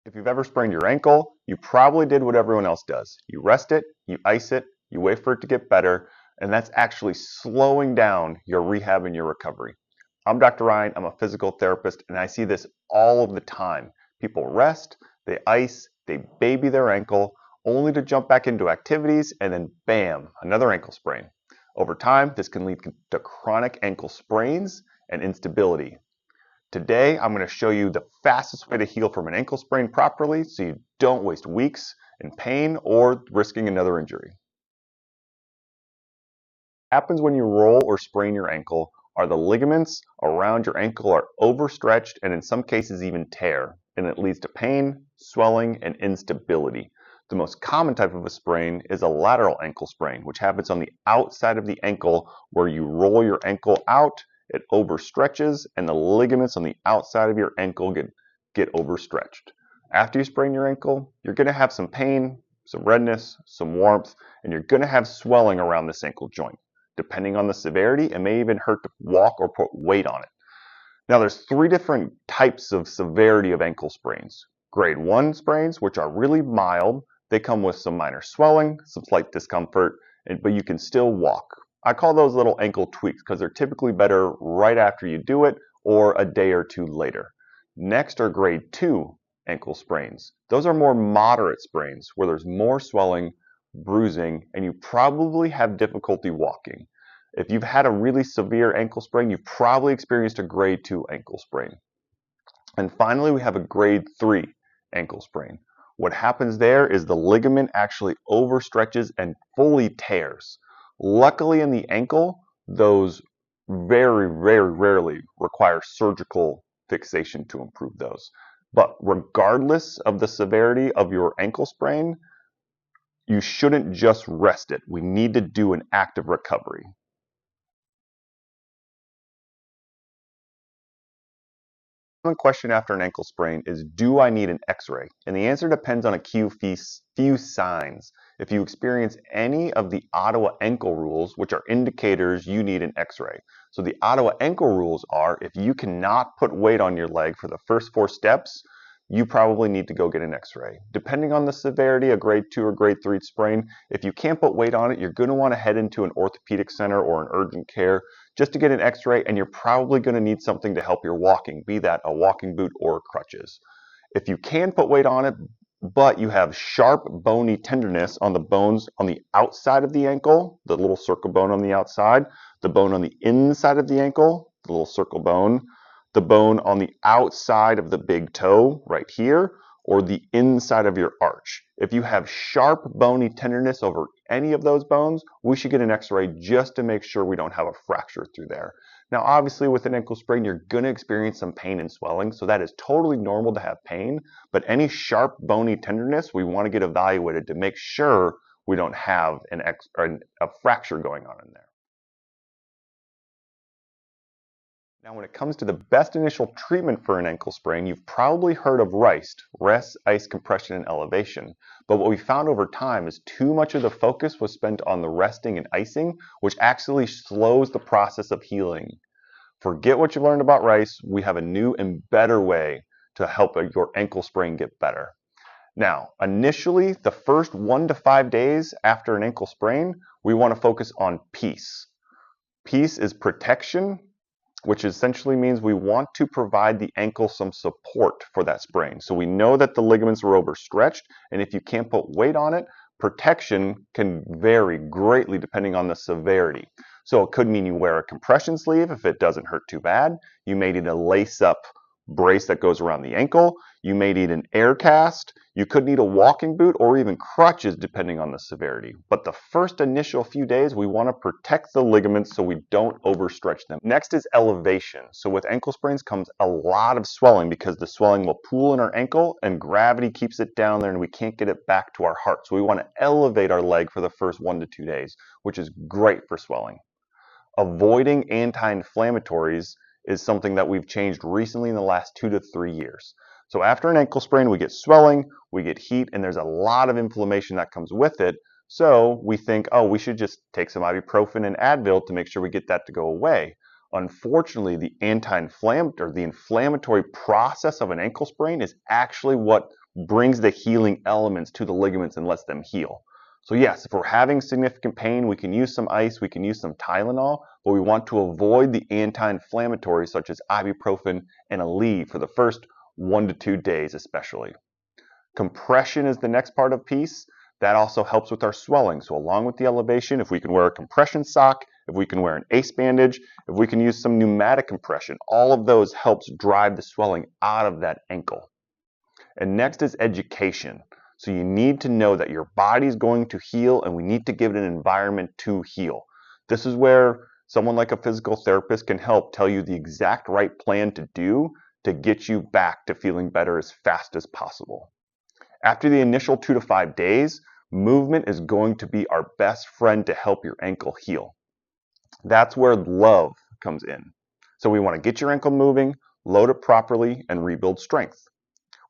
If you've ever sprained your ankle, you probably did what everyone else does. You rest it, you ice it, you wait for it to get better, and that's actually slowing down your rehab and your recovery. I'm Dr. Ryan, I'm a physical therapist, and I see this all of the time. People rest, they ice, they baby their ankle, only to jump back into activities, and then bam, another ankle sprain. Over time, this can lead to chronic ankle sprains and instability. Today, I'm going to show you the fastest way to heal from an ankle sprain properly so you don't waste weeks in pain or risking another injury. What happens when you roll or sprain your ankle are the ligaments around your ankle are overstretched and in some cases even tear, and it leads to pain, swelling, and instability. The most common type of a sprain is a lateral ankle sprain, which happens on the outside of the ankle where you roll your ankle out, it overstretches, and the ligaments on the outside of your ankle get overstretched. After you sprain your ankle, you're going to have some pain, some redness, some warmth, and you're going to have swelling around this ankle joint. Depending on the severity, it may even hurt to walk or put weight on it. Now, there's three different types of severity of ankle sprains. Grade 1 sprains, which are really mild. They come with some minor swelling, some slight discomfort, but you can still walk. I call those little ankle tweaks because they're typically better right after you do it or a day or two later. Next are grade 2 ankle sprains. Those are more moderate sprains where there's more swelling, bruising, and you probably have difficulty walking. If you've had a really severe ankle sprain, you've probably experienced a grade 2 ankle sprain. And finally, we have a grade 3 ankle sprain. What happens there is the ligament actually overstretches and fully tears. Luckily in the ankle, those very, very rarely require surgical fixation to improve those. But regardless of the severity of your ankle sprain, you shouldn't just rest it. We need to do an active recovery. Common question after an ankle sprain is, do I need an x-ray? And the answer depends on a few signs. If you experience any of the Ottawa ankle rules, which are indicators you need an x-ray. So the Ottawa ankle rules are, if you cannot put weight on your leg for the first 4 steps, you probably need to go get an x-ray. Depending on the severity, a grade 2 or grade 3 sprain, if you can't put weight on it, you're going to want to head into an orthopedic center or an urgent care just to get an x-ray, and you're probably going to need something to help your walking, be that a walking boot or crutches. If you can put weight on it, but you have sharp bony tenderness on the bones on the outside of the ankle, the little circle bone on the outside, the bone on the inside of the ankle, the little circle bone, the bone on the outside of the big toe right here, or the inside of your arch. If you have sharp bony tenderness over any of those bones, we should get an x-ray just to make sure we don't have a fracture through there. Now obviously with an ankle sprain you're going to experience some pain and swelling, so that is totally normal to have pain, but any sharp bony tenderness we want to get evaluated to make sure we don't have a fracture going on in there. Now, when it comes to the best initial treatment for an ankle sprain, you've probably heard of RICE, rest, ice, compression, and elevation. But what we found over time is too much of the focus was spent on the resting and icing, which actually slows the process of healing. Forget what you learned about RICE. We have a new and better way to help your ankle sprain get better. Now, initially, the first 1 to 5 days after an ankle sprain, we want to focus on peace. Peace is protection, which essentially means we want to provide the ankle some support for that sprain. So we know that the ligaments are overstretched, and if you can't put weight on it, protection can vary greatly depending on the severity. So it could mean you wear a compression sleeve if it doesn't hurt too bad. You may need a lace-up brace that goes around the ankle. You may need an air cast. You could need a walking boot or even crutches depending on the severity. But the first initial few days, we want to protect the ligaments so we don't overstretch them. Next is elevation. So with ankle sprains comes a lot of swelling because the swelling will pool in our ankle and gravity keeps it down there and we can't get it back to our heart. So we want to elevate our leg for the first 1 to 2 days, which is great for swelling. Avoiding anti-inflammatories is something that we've changed recently in the last 2 to 3 years. So after an ankle sprain, we get swelling, we get heat, and there's a lot of inflammation that comes with it. So we think, oh, we should just take some ibuprofen and Advil to make sure we get that to go away. Unfortunately, the inflammatory process of an ankle sprain is actually what brings the healing elements to the ligaments and lets them heal. So yes, if we're having significant pain, we can use some ice, we can use some Tylenol, but we want to avoid the anti-inflammatories such as ibuprofen and Aleve for the first 1 to 2 days especially. Compression is the next part of piece. That also helps with our swelling. So along with the elevation, if we can wear a compression sock, if we can wear an ACE bandage, if we can use some pneumatic compression, all of those helps drive the swelling out of that ankle. And next is education. So you need to know that your body is going to heal and we need to give it an environment to heal. This is where someone like a physical therapist can help tell you the exact right plan to do to get you back to feeling better as fast as possible. After the initial 2 to 5 days, movement is going to be our best friend to help your ankle heal. That's where love comes in. So we want to get your ankle moving, load it properly, and rebuild strength.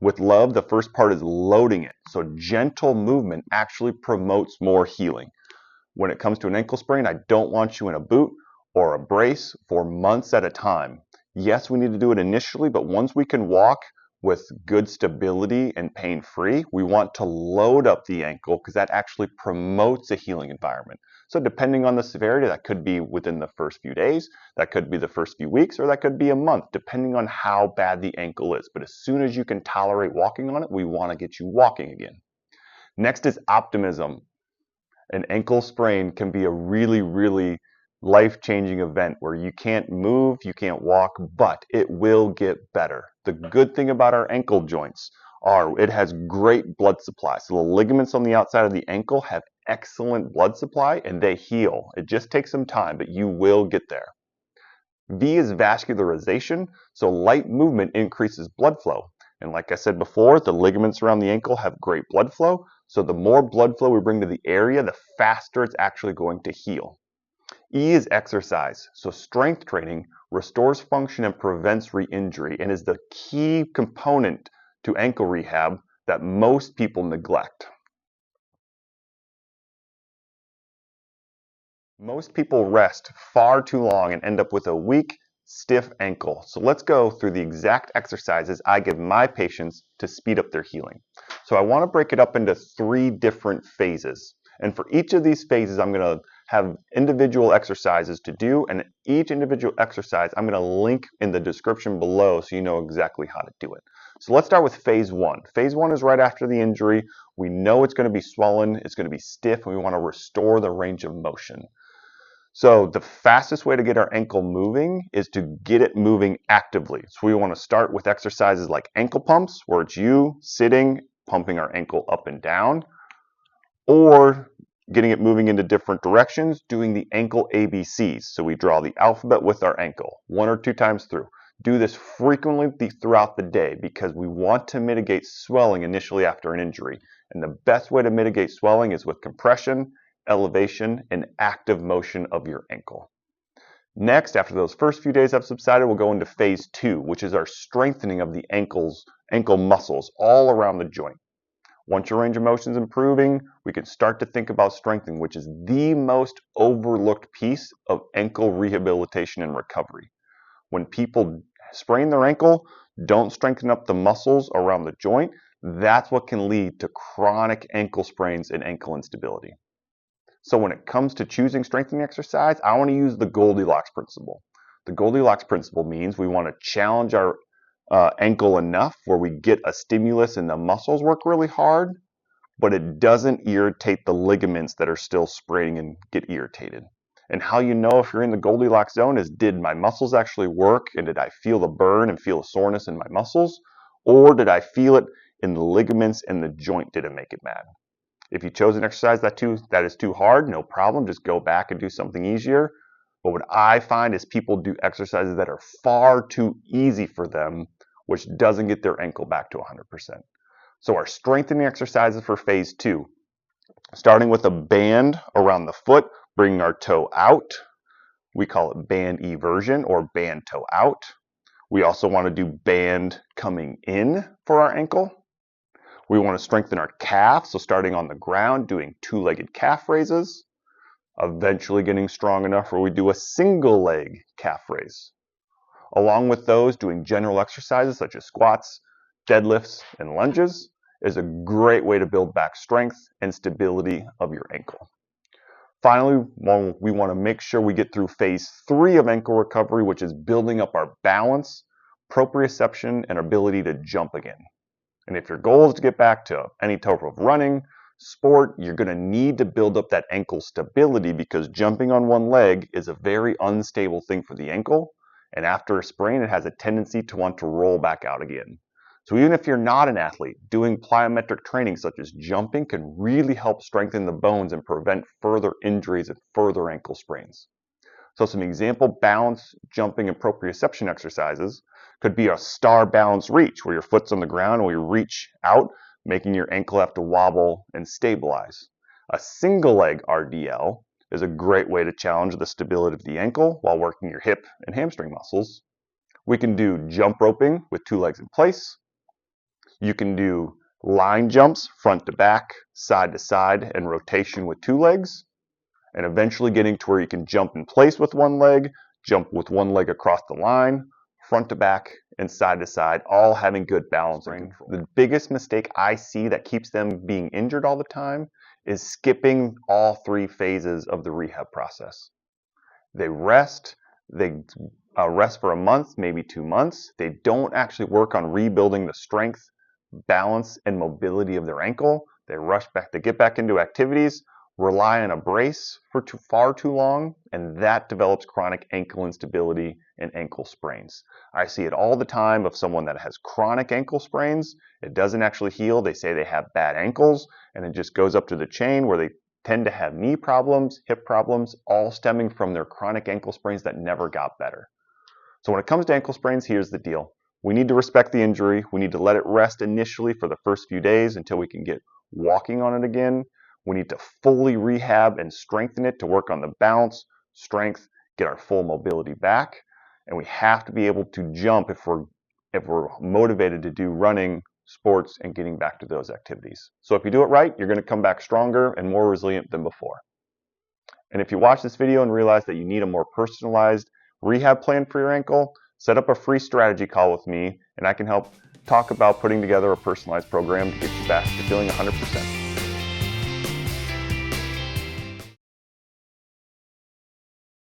With love, the first part is loading it. So gentle movement actually promotes more healing. When it comes to an ankle sprain, I don't want you in a boot or a brace for months at a time. Yes, we need to do it initially, but once we can walk with good stability and pain-free, we want to load up the ankle because that actually promotes a healing environment. So depending on the severity, that could be within the first few days, that could be the first few weeks, or that could be a month, depending on how bad the ankle is. But as soon as you can tolerate walking on it, we want to get you walking again. Next is optimism. An ankle sprain can be a really life-changing event where you can't move, you can't walk, but it will get better. The good thing about our ankle joints are it has great blood supply. So the ligaments on the outside of the ankle have excellent blood supply and they heal. It just takes some time, but you will get there. V is vascularization, so light movement increases blood flow. And like I said before, the ligaments around the ankle have great blood flow, so the more blood flow we bring to the area, the faster it's actually going to heal. E is exercise, so strength training restores function and prevents re-injury and is the key component to ankle rehab that most people neglect. Most people rest far too long and end up with a weak, stiff ankle. So let's go through the exact exercises I give my patients to speed up their healing. So I want to break it up into 3 different phases. And for each of these phases, I'm going to have individual exercises to do, and each individual exercise I'm going to link in the description below so you know exactly how to do it. So let's start with phase 1. Phase 1 is right after the injury. We know it's going to be swollen, it's going to be stiff, and we want to restore the range of motion. So the fastest way to get our ankle moving is to get it moving actively. So we want to start with exercises like ankle pumps, where it's you sitting, pumping our ankle up and down, or getting it moving into different directions, doing the ankle ABCs. So we draw the alphabet with our ankle 1 or 2 times through. Do this frequently throughout the day because we want to mitigate swelling initially after an injury. And the best way to mitigate swelling is with compression, elevation, and active motion of your ankle. Next, after those first few days have subsided, we'll go into phase 2, which is our strengthening of the ankle muscles all around the joint. Once your range of motion is improving, we can start to think about strengthening, which is the most overlooked piece of ankle rehabilitation and recovery. When people sprain their ankle, don't strengthen up the muscles around the joint, that's what can lead to chronic ankle sprains and ankle instability. So when it comes to choosing strengthening exercise, I want to use the Goldilocks principle. The Goldilocks principle means we want to challenge our ankle enough where we get a stimulus and the muscles work really hard, but it doesn't irritate the ligaments that are still spraining and get irritated. And how you know if you're in the Goldilocks zone is, did my muscles actually work and did I feel the burn and feel the soreness in my muscles? Or did I feel it in the ligaments and the joint? Did it make it mad? If you chose an exercise that is too hard, no problem. Just go back and do something easier. But what I find is people do exercises that are far too easy for them, which doesn't get their ankle back to 100%. So our strengthening exercises for phase 2, starting with a band around the foot, bringing our toe out. We call it band eversion or band toe out. We also want to do band coming in for our ankle. We want to strengthen our calf, so starting on the ground, doing 2-legged calf raises. eventually getting strong enough where we do a single leg calf raise. Along with those, doing general exercises such as squats, deadlifts, and lunges is a great way to build back strength and stability of your ankle. Finally, we want to make sure we get through phase 3 of ankle recovery, which is building up our balance, proprioception, and ability to jump again. And if your goal is to get back to any type of running, sport, you're going to need to build up that ankle stability, because jumping on one leg is a very unstable thing for the ankle. And after a sprain, it has a tendency to want to roll back out again. So even if you're not an athlete, doing plyometric training such as jumping can really help strengthen the bones and prevent further injuries and further ankle sprains. So some example balance, jumping, and proprioception exercises could be a star balance reach, where your foot's on the ground and you reach out, making your ankle have to wobble and stabilize. A single leg RDL is a great way to challenge the stability of the ankle while working your hip and hamstring muscles. We can do jump roping with 2 legs in place. You can do line jumps, front to back, side to side, and rotation with 2 legs. And eventually getting to where you can jump in place with 1 leg, jump with 1 leg across the line, front to back, and side to side, all having good balance and control. The biggest mistake I see that keeps them being injured all the time is skipping all 3 phases of the rehab process. They rest for a month, maybe 2 months. They don't actually work on rebuilding the strength, balance, and mobility of their ankle. They rush back, they get back into activities, rely on a brace for far too long, and that develops chronic ankle instability and ankle sprains. I see it all the time of someone that has chronic ankle sprains. It doesn't actually heal. They say they have bad ankles, and it just goes up to the chain where they tend to have knee problems, hip problems, all stemming from their chronic ankle sprains that never got better. So when it comes to ankle sprains, here's the deal. We need to respect the injury. We need to let it rest initially for the first few days until we can get walking on it again. We need to fully rehab and strengthen it to work on the balance, strength, get our full mobility back. And we have to be able to jump if we're motivated to do running, sports, and getting back to those activities. So if you do it right, you're going to come back stronger and more resilient than before. And if you watch this video and realize that you need a more personalized rehab plan for your ankle, set up a free strategy call with me, and I can help talk about putting together a personalized program to get you back to feeling 100%.